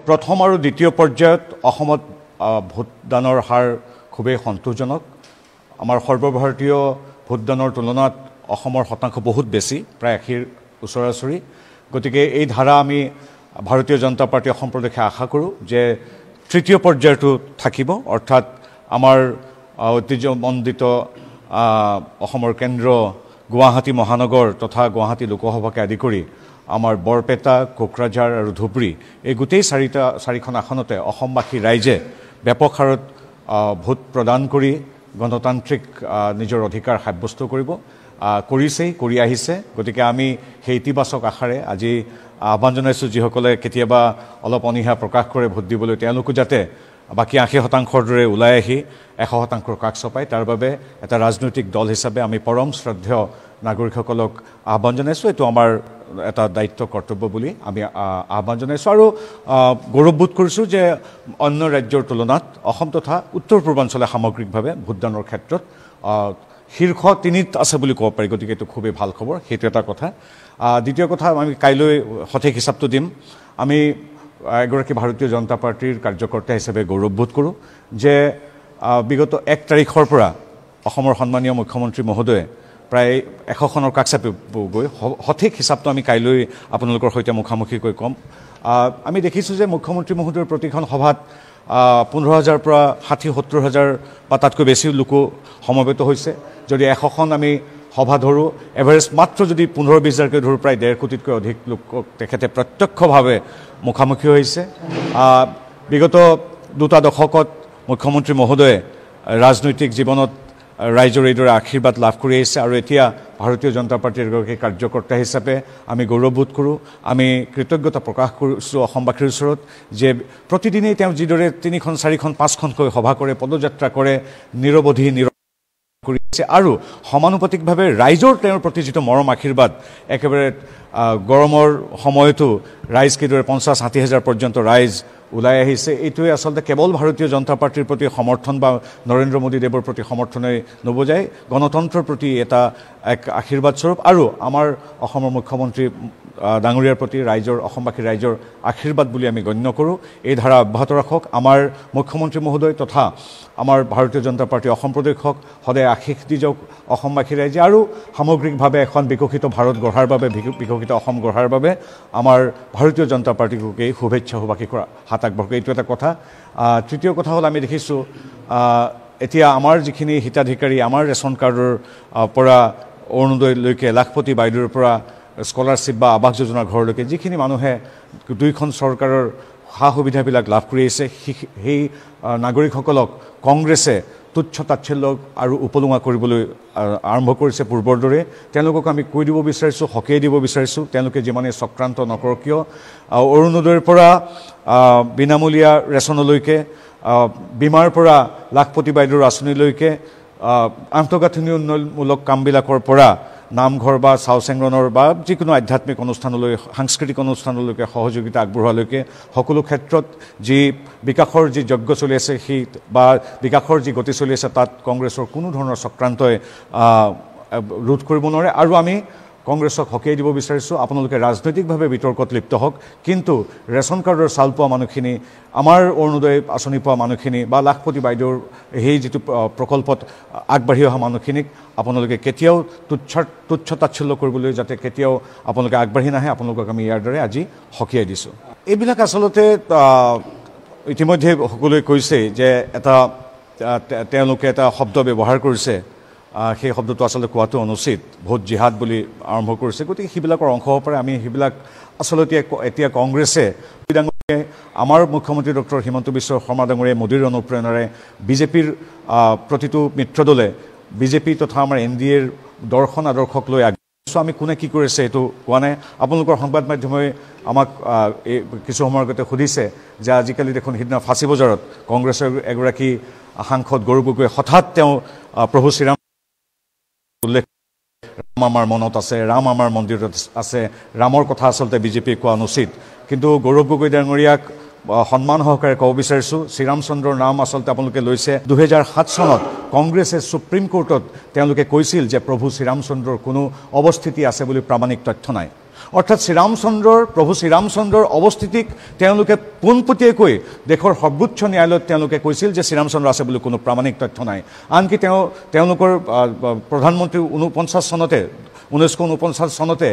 প্ৰথম আৰু দ্বিতীয় পৰ্যায়ত অসমত ভোটদানৰ হাৰ খুবেই সন্তোষজনক। আমাৰ সৰ্বভাৰতীয় ভোটদানৰ তুলনাত অসমৰ শতাংশ বহুত বেছি, প্ৰায় 80ৰ ওচৰা-ওচৰি। গতিকে এই ধাৰা আমি ভাৰতীয় জনতা পাৰ্টি অসম প্ৰদেশে আশা কৰোঁ যে তৃতীয় পৰ্যায়টো থাকিব, অৰ্থাৎ আমাৰ ঐতিহ্যমণ্ডিত অসমৰ কেন্দ্ৰ গুৱাহাটী মহানগৰ তথা গুৱাহাটী লোকসভাকে আদি কৰি আমাৰ বৰপেটা, কোকৰাঝাৰ আৰু ধুবুৰী এই গোটেই চাৰিখন আসনতে অসমবাসী ৰাইজে ব্যাপক হাৰত ভোট প্ৰদান কৰি গণতান্ত্ৰিক নিজৰ অধিকাৰ সাব্যস্ত কৰিছেই, কৰি আহিছে। গতিকে আমি সেই ইতিবাচক আশাৰে আজি আহ্বান জনাইছোঁ, যিসকলে কেতিয়াবা অলপ অনীহা প্ৰকাশ কৰে ভোট দিবলৈ, তেওঁলোকো যাতে বাকী 80% দৰে ওলাই আহি 100% কাষ চপায়, তাৰ বাবে এটা ৰাজনৈতিক দল হিচাপে আমি পৰম শ্ৰদ্ধেয় নাগৰিকসকলক আহ্বান জনাইছোঁ। এইটো আমাৰ এটা দায়িত্ব কৰ্তব্য বুলি আমি আহ্বান জনাইছোঁ আৰু গৌৰৱবোধ কৰিছোঁ যে অন্য ৰাজ্যৰ তুলনাত অসম তথা উত্তৰ পূৰ্বাঞ্চলে সামগ্ৰিকভাৱে ভোটদানৰ ক্ষেত্ৰত শীৰ্ষ 3ত আছে বুলি ক'ব পাৰি। গতিকে এইটো খুবেই ভাল খবৰ, সেইটো এটা কথা। দ্বিতীয় কথা, আমি কাইলৈ সঠিক হিচাপটো দিম। আমি এগৰাকী ভাৰতীয় জনতা পাৰ্টিৰ কাৰ্যকৰ্তা হিচাপে গৌৰৱবোধ কৰোঁ যে বিগত 1 তাৰিখৰ পৰা অসমৰ সন্মানীয় মুখ্যমন্ত্ৰী মহোদয়ে প্ৰায় 100খনৰ কাষ চাপিবগৈ। সঠিক হিচাপটো আমি কাইলৈ আপোনালোকৰ সৈতে মুখামুখিকৈ ক'ম। আমি দেখিছোঁ যে মুখ্যমন্ত্ৰী মহোদয়ৰ প্ৰতিখন সভাত 15,000 পৰা 60-70,000 বা তাতকৈ বেছি লোকো সমবেত হৈছে। যদি 100খন আমি সভা ধৰোঁ, এভাৰেজ মাত্ৰ যদি 15-20,000কৈ ধৰোঁ, প্ৰায় 1.5 কোটিতকৈ অধিক লোকক তেখেতে প্ৰত্যক্ষভাৱে মুখামুখি হৈছে। বিগত 2 দশকত মুখ্যমন্ত্ৰী মহোদয়ে ৰাজনৈতিক জীৱনত ৰাইজৰ এইদৰে আশীৰ্বাদ লাভ কৰি আহিছে আৰু এতিয়া ভাৰতীয় জনতা পাৰ্টীৰ এগৰাকী কাৰ্যকৰ্তা হিচাপে আমি গৌৰৱবোধ কৰোঁ। আমি কৃতজ্ঞতা প্ৰকাশ কৰিছোঁ অসমবাসীৰ ওচৰত যে প্ৰতিদিনেই তেওঁ যিদৰে 3খন, 4খন, 5খনকৈ সভা কৰে, পদযাত্ৰা কৰে, নিৰৱধি কৰিছে আৰু সমানুপাতিকভাৱে ৰাইজৰ তেওঁৰ প্ৰতি যিটো মৰম আশীৰ্বাদ, একেবাৰে গৰমৰ সময়তো ৰাইজ কিদৰে 50-60,000 পৰ্যন্ত ৰাইজ ওলাই আহিছে, এইটোৱে আচলতে কেৱল ভাৰতীয় জনতা পাৰ্টিৰ প্ৰতি সমৰ্থন বা নৰেন্দ্ৰ মোদী দেৱৰ প্ৰতি সমৰ্থনেই নবজায়, গণতন্ত্ৰৰ প্ৰতি এক আশীৰ্বাদ স্বৰূপ আৰু আমাৰ অসমৰ মুখ্যমন্ত্ৰী ডাঙৰীয়াৰ প্ৰতি অসমবাসীৰ ৰাইজৰ আশীৰ্বাদ বুলি আমি গণ্য কৰোঁ। এই ধাৰা অব্যাহত ৰাখক। আমাৰ মুখ্যমন্ত্ৰী মহোদয় তথা আমাৰ ভাৰতীয় জনতা পাৰ্টি অসম প্ৰদেশক সদায় আশীষ দি যাওক অসমবাসী ৰাইজে আৰু সামগ্ৰিকভাৱে এখন বিকশিত ভাৰত গঢ়াৰ বাবে, বিকশিত অসম গঢ়াৰ বাবে আমাৰ ভাৰতীয় জনতা পাৰ্টিককেই শুভেচ্ছা সুবাসী কৰা হাত আগবঢ়াওক। এইটো এটা কথা। তৃতীয় কথা হ'ল, আমি দেখিছোঁ এতিয়া আমাৰ যিখিনি হিতাধিকাৰী, আমাৰ ৰেচন কাৰ্ডৰ পৰা অৰুণোদয়লৈকে, লাখপতি বাইদেউৰ পৰা স্কলাৰশ্বিপ বা আৱাস যোজনাৰ ঘৰলৈকে যিখিনি মানুহে 2খন চৰকাৰৰ সা সুবিধাবিলাক লাভ কৰি আহিছে, সেই নাগৰিকসকলক কংগ্ৰেছে তুচ্ছ তাচ্ছিল্য আৰু উপলুঙা কৰিবলৈ আৰম্ভ কৰিছে পূৰ্বৰ দৰে। তেওঁলোকক আমি কৈ দিব বিচাৰিছোঁ, সকীয়াই দিব বিচাৰিছোঁ, তেওঁলোকে যিমানেই চক্ৰান্ত নকৰক কিয়, অৰুণোদয়ৰ পৰা বিনামূলীয়া ৰেচনলৈকে, বীমাৰ পৰা লাখপতি বাইদেউৰ আঁচনিলৈকে, আন্তঃগাঁথনি উন্নয়নমূলক কামবিলাকৰ পৰা নামঘৰ বা চাওচেংৰণৰ বা যিকোনো আধ্যাত্মিক অনুষ্ঠানলৈ, সাংস্কৃতিক অনুষ্ঠানলৈকে সহযোগিতা আগবঢ়োৱালৈকে সকলো ক্ষেত্ৰত যি বিকাশৰ যি যজ্ঞ চলি আছে, সেই বা বিকাশৰ যি গতি চলি আছে, তাত কংগ্ৰেছৰ কোনো ধৰণৰ চক্ৰান্তই ৰোধ কৰিব নোৱাৰে। আৰু আমি কংগ্ৰেছক সকীয়াই দিব বিচাৰিছোঁ, আপোনালোকে ৰাজনৈতিকভাৱে বিতৰ্কত লিপ্ত হওক, কিন্তু ৰেচন কাৰ্ডৰ চাউল পোৱা মানুহখিনি, আমাৰ অৰুণোদয় আঁচনি পোৱা মানুহখিনি বা লাখপতি বাইদেউৰ সেই যিটো প্ৰকল্পত আগবাঢ়ি অহা মানুহখিনিক আপোনালোকে কেতিয়াও তুচ্ছ তাচ্ছিল্য কৰিবলৈ যাতে কেতিয়াও আপোনালোকে আগবাঢ়ি নাহে, আপোনালোকক আমি ইয়াৰ দৰে আজি সকীয়াই দিছোঁ। এইবিলাক আচলতে ইতিমধ্যে সকলোৱে কৈছেই যে তেওঁলোকে এটা শব্দ ব্যৱহাৰ কৰিছে, সেই শব্দটো আচলতে কোৱাটো অনুচিত, ভোট জিহাদ বুলি আৰম্ভ কৰিছে। গতিকে সেইবিলাকৰ অংশ হ'ব পাৰে। আমি সেইবিলাক আচলতে এতিয়া কংগ্ৰেছে, আমাৰ মুখ্যমন্ত্ৰী ডক্টৰ হিমন্ত বিশ্ব শৰ্মা ডাঙৰীয়াই মোদীৰ অনুপ্ৰেৰণাৰে বিজেপিৰ প্ৰতিটো মিত্ৰদলে বিজেপি তথা আমাৰ NDAৰ দৰ্শন আদৰ্শক লৈ আগবাঢ়িছোঁ। আমি কোনে কি কৰিছে এইটো কোৱা নাই। আপোনালোকৰ সংবাদ মাধ্যমে আমাক কিছু সময়ৰ আগতে সুধিছে যে আজিকালি দেখোন সিদিনা ফাঁচী বজাৰত কংগ্ৰেছৰ এগৰাকী সাংসদ গৌৰৱ গগৈয়ে হঠাৎ তেওঁ প্ৰভু শ্ৰীৰাম উল্লেখ, ৰাম আমাৰ মনত আছে, ৰাম আমাৰ মন্দিৰত আছে, ৰামৰ কথা আচলতে বিজেপিয়ে কোৱা অনুচিত। কিন্তু গৌৰৱ গগৈ ডাঙৰীয়াক সন্মান সহকাৰে ক'ব বিচাৰিছোঁ শ্ৰীৰাম চন্দ্ৰৰ নাম আচলতে আপোনালোকে লৈছে 2007 চনত কংগ্ৰেছে সুপ্ৰিম কোৰ্টত তেওঁলোকে কৈছিল যে প্ৰভু শ্ৰীৰামচন্দ্ৰৰ কোনো অৱস্থিতি আছে বুলি প্ৰামাণিক তথ্য নাই অৰ্থাৎ প্ৰভু শ্ৰীৰামচন্দ্ৰৰ অৱস্থিতিক তেওঁলোকে পোনপটীয়াকৈ দেশৰ সৰ্বোচ্চ ন্যায়ালয়ত তেওঁলোকে কৈছিল যে শ্ৰীৰামচন্দ্ৰ আছে বুলি কোনো প্ৰামাণিক তথ্য নাই আনকি তেওঁলোকৰ প্ৰধানমন্ত্ৰী 1949 চনতে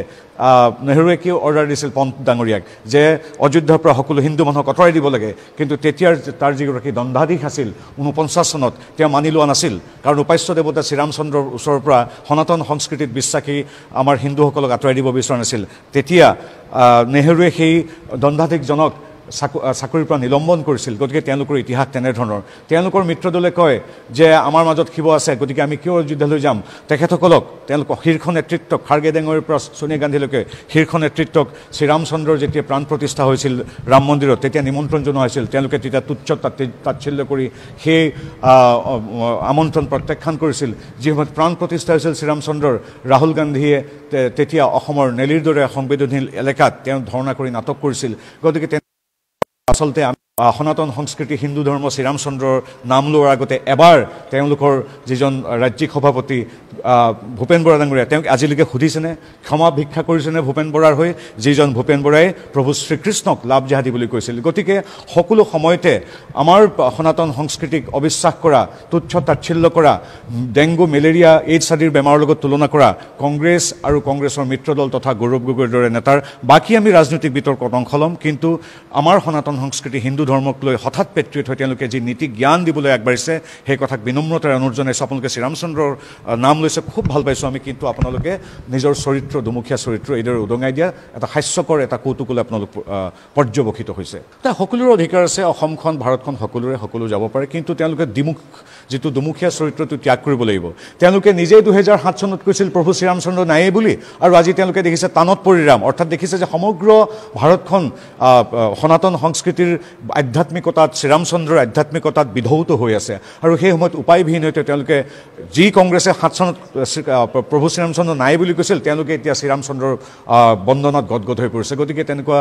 নেহৰুৱে কি অৰ্ডাৰ দিছিল পন্ত ডাঙৰীয়াক যে অযোধ্যাৰ পৰা সকলো হিন্দু মানুহক আঁতৰাই দিব লাগে কিন্তু তেতিয়াৰ তাৰ যিগৰাকী দণ্ডাধীশ আছিল 49 চনত তেওঁ মানি লোৱা নাছিল কাৰণ উপাস্য দেৱতা শ্ৰীৰামচন্দ্ৰৰ ওচৰৰ পৰা সনাতন সংস্কৃতিত বিশ্বাসী আমাৰ হিন্দুসকলক আঁতৰাই দিব বিচৰা নাছিল তেতিয়া নেহৰুৱে সেই দণ্ডাধীশজনক চাকৰিৰ পৰা নিলম্বন কৰিছিল গতিকে তেওঁলোকৰ ইতিহাস তেনেধৰণৰ তেওঁলোকৰ মিত্ৰদলে কয় যে আমাৰ মাজত শিৱ আছে গতিকে আমি কিয় অযোধ্যালৈ যাম তেখেতসকলক তেওঁলোকৰ শীৰ্ষ নেতৃত্বক খাৰ্গে ডাঙৰীয়াৰ পৰা সোনিয়া গান্ধীলৈকে শীৰ্ষ নেতৃত্বক শ্ৰীৰামচন্দ্ৰৰ যেতিয়া প্ৰাণ প্ৰতিষ্ঠা হৈছিল ৰাম মন্দিৰত তেতিয়া নিমন্ত্ৰণ জনোৱা হৈছিল তেওঁলোকে তেতিয়া তুচ্ছ তাচ্ছিল্য কৰি সেই আমন্ত্ৰণ প্ৰত্যাখ্যান কৰিছিল যি সময়ত প্ৰাণ প্ৰতিষ্ঠা হৈছিল শ্ৰীৰামচন্দ্ৰৰ ৰাহুল গান্ধীয়ে তেতিয়া অসমৰ নেলিৰ দৰে সংবেদনশীল এলেকাত তেওঁ ধৰ্ণা কৰি নাটক কৰিছিল গতিকে আচলতে সনাতন সংস্কৃতি হিন্দু ধৰ্ম শ্ৰীৰামচন্দ্ৰৰ নাম লোৱাৰ আগতে এবাৰ তেওঁলোকৰ যিজন ৰাজ্যিক সভাপতি ভূপেন বৰা ডাঙৰীয়া তেওঁক আজিলৈকে সুধিছেনে ক্ষমা ভিক্ষা কৰিছেনে ভূপেন বৰাৰ হৈ যিজন ভূপেন বৰাই প্ৰভু শ্ৰীকৃষ্ণক লাভ জেহাদী বুলি কৈছিল গতিকে সকলো সময়তে আমাৰ সনাতন সংস্কৃতিক অবিশ্বাস কৰা তুচ্ছ তাচ্ছিল্য কৰা ডেংগু মেলেৰিয়া এইডছ আদিৰ বেমাৰৰ লগত তুলনা কৰা কংগ্ৰেছ আৰু কংগ্ৰেছৰ মিত্ৰদল তথা গৌৰৱ গগৈৰ দৰে নেতাৰ বাকী আমি ৰাজনৈতিক বিতৰ্কত অংশ ল'ম কিন্তু আমাৰ সনাতন সংস্কৃতি হিন্দু ধৰ্মক লৈ হঠাৎ পেট্ৰিয়ট হৈ তেওঁলোকে যি নীতি জ্ঞান দিবলৈ আগবাঢ়িছে সেই কথাক বিনম্ৰতাৰে অনুৰোধ জনাইছোঁ আপোনালোকে শ্ৰীৰামচন্দ্ৰৰ নাম লৈছে খুব ভাল পাইছোঁ আমি কিন্তু আপোনালোকে নিজৰ চৰিত্ৰ দুমুখীয়া চৰিত্ৰ এইদৰে উদঙাই দিয়া এটা হাস্যকৰ এটা কৌতুকলৈ আপোনালোক পৰ্যবেক্ষিত হৈছে সকলোৰে অধিকাৰ আছে অসমখন ভাৰতখন সকলো যাব পাৰে কিন্তু তেওঁলোকে যিটো দুমুখীয়া চৰিত্ৰটো ত্যাগ কৰিব লাগিব তেওঁলোকে নিজেই 2007 চনত কৈছিল প্ৰভু শ্ৰীৰামচন্দ্ৰ নায়েই বুলি আৰু আজি তেওঁলোকে দেখিছে টানত পৰি ৰাম অৰ্থাৎ দেখিছে যে সমগ্ৰ ভাৰতখন সনাতন সংস্কৃতিৰ আধ্যাত্মিকতাত শ্ৰীৰামচন্দ্ৰৰ আধ্যাত্মিকতাত বিধৌত হৈ আছে আৰু সেই সময়ত উপায়বিহীন হৈ তেওঁলোকে যি কংগ্ৰেছে 7 চনত প্ৰভু শ্ৰীৰামচন্দ্ৰ নাই বুলি কৈছিল তেওঁলোকে এতিয়া শ্ৰীৰামচন্দ্ৰৰ বন্দনাত গদগদ হৈ পৰিছে গতিকে তেনেকুৱা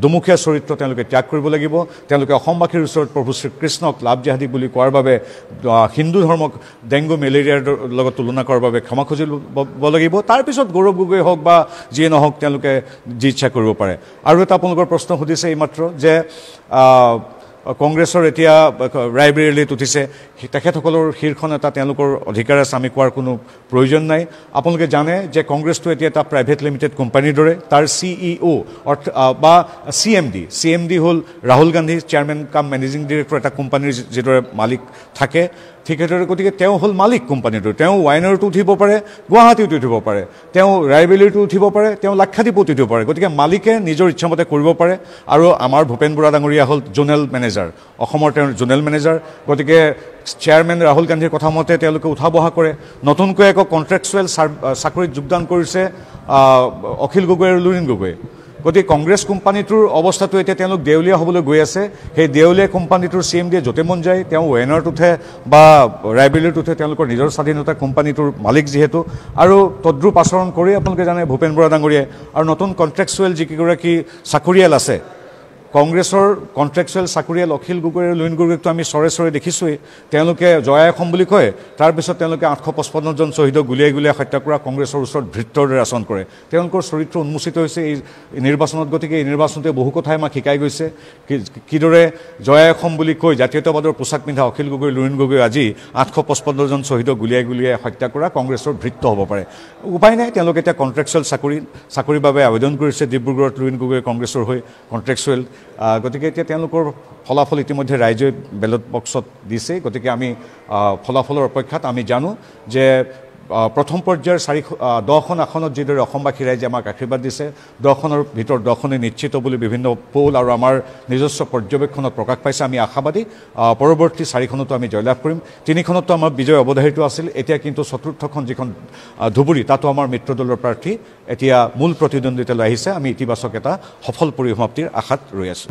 দুমুখীয়া চৰিত্ৰ তেওঁলোকে ত্যাগ কৰিব লাগিব তেওঁলোকে অসমবাসীৰ ওচৰত প্ৰভু শ্ৰীকৃষ্ণক লাভ জেহাদী বুলি কোৱাৰ বাবে হিন্দু ধৰ্মক ডেংগু মেলেৰিয়াৰ লগত তুলনা কৰাৰ বাবে ক্ষমা খুজিব লাগিব তাৰপিছত গৌৰৱ গগৈ হওক বা যিয়ে নহওক তেওঁলোকে যি ইচ্ছা কৰিব পাৰে আৰু এটা আপোনালোকৰ প্ৰশ্ন সুধিছে এইমাত্ৰ যে কংগ্ৰেছৰ এতিয়া ৰায়বেৰেলীত উঠিছে তেখেতসকলৰ শীৰ্ষ নেতা তেওঁলোকৰ অধিকাৰ আছে আমি কোৱাৰ কোনো প্ৰয়োজন নাই আপোনালোকে জানে যে কংগ্ৰেছটো এতিয়া এটা প্ৰাইভেট লিমিটেড কোম্পানীৰ দৰে তাৰ CEO বা CMD হ'ল ৰাহুল গান্ধী চেয়াৰমেন কাম মেনেজিং ডিৰেক্টৰ এটা কোম্পানীৰ যিদৰে মালিক থাকে ঠিক সেইদৰে গতিকে তেওঁ হ'ল মালিক কোম্পানীটোৰ তেওঁ ৱাইনাৰতো উঠিব পাৰে গুৱাহাটীতো উঠিব পাৰে তেওঁ ৰায়বেলীতো উঠিব পাৰে তেওঁ লাক্ষাদ্বীপত উঠিব পাৰে গতিকে মালিকে নিজৰ ইচ্ছামতে কৰিব পাৰে আৰু আমাৰ ভূপেন বৰা ডাঙৰীয়া হ'ল জোনেল মেনেজাৰ অসমৰ তেওঁৰ জোনেল মেনেজাৰ গতিকে চেয়াৰমেন ৰাহুল গান্ধীৰ কথা মতে তেওঁলোকে উঠা বহা কৰে নতুনকৈ আকৌ কণ্ট্ৰেকচুৱেল চাকৰিত যোগদান কৰিছে অখিল গগৈ আৰু লুৰিণ গগৈ গতিকে কংগ্ৰেছ কোম্পানীটোৰ অৱস্থাটো এতিয়া তেওঁলোক দেউলীয়া হ'বলৈ গৈ আছে সেই দেউলীয়া কোম্পানীটোৰ CMD য'তে মন যায় তেওঁ ৱেনাৰত উঠে বা ৰায়বেলীত উঠে তেওঁলোকৰ নিজৰ স্বাধীনতা কোম্পানীটোৰ মালিক যিহেতু আৰু তদ্ৰুপ আচৰণ কৰি আপোনালোকে জানে ভূপেন বৰা ডাঙৰীয়াই আৰু নতুন কণ্ট্ৰেকচুৱেল যিকেইগৰাকী চাকৰিয়াল আছে কংগ্ৰেছৰ কণ্ট্ৰেকচুৱেল চাকৰিয়াল অখিল গগৈ আৰু লুৰিণ গগৈকতো আমি চৰে দেখিছোঁৱেই তেওঁলোকে জয় অসম বুলি কয় তাৰপিছত তেওঁলোকে 855 জন শ্বহীদক গুলিয়াই হত্যা কৰা কংগ্ৰেছৰ ওচৰত ভৃত্যৰ দৰে আচৰণ কৰে তেওঁলোকৰ চৰিত্ৰ উন্মোচিত হৈছে এই নিৰ্বাচনত গতিকে এই নিৰ্বাচনতে বহু কথাই আমাক শিকাই গৈছে কিদৰে জয় অসম বুলি কৈ জাতীয়তাবাদৰ পোছাক পিন্ধা অখিল গগৈ লুৰিণ গগৈ আজি 855 জন শ্বহীদক গুলিয়াই হত্যা কৰা কংগ্ৰেছৰ ভৃত্য হ'ব পাৰে উপায় নাই তেওঁলোকে এতিয়া কণ্ট্ৰেকচুৱেল চাকৰিৰ বাবে আবেদন কৰিছে ডিব্ৰুগড়ত লুৰিণ গগৈ কংগ্ৰেছৰ হৈ কণ্ট্ৰেকচুৱেল গতিকে এতিয়া তেওঁলোকৰ ফলাফল ইতিমধ্যে ৰাইজে বেলট বক্সত দিছে গতিকে আমি ফলাফলৰ অপেক্ষাত আমি জানো যে প্ৰথম পৰ্যায়ৰ 10খন আসনত যিদৰে অসমবাসী ৰাইজে আমাক আশীৰ্বাদ দিছে 10খনৰ ভিতৰত 10খনে নিশ্চিত বুলি বিভিন্ন পোল আৰু আমাৰ নিজস্ব পৰ্যবেক্ষণত প্ৰকাশ পাইছে আমি আশাবাদী পৰৱৰ্তী 4খনতো আমি জয়লাভ কৰিম 3খনতো আমাৰ বিজয় অৱধাৰিত আছিল এতিয়া কিন্তু চতুৰ্থখন যিখন ধুবুৰী তাতো আমাৰ মিত্ৰদলৰ প্ৰাৰ্থী এতিয়া মূল প্ৰতিদ্বন্দ্বিতালৈ আহিছে আমি ইতিবাচক এটা সফল পৰিসমাপ্তিৰ আশাত ৰৈ আছোঁ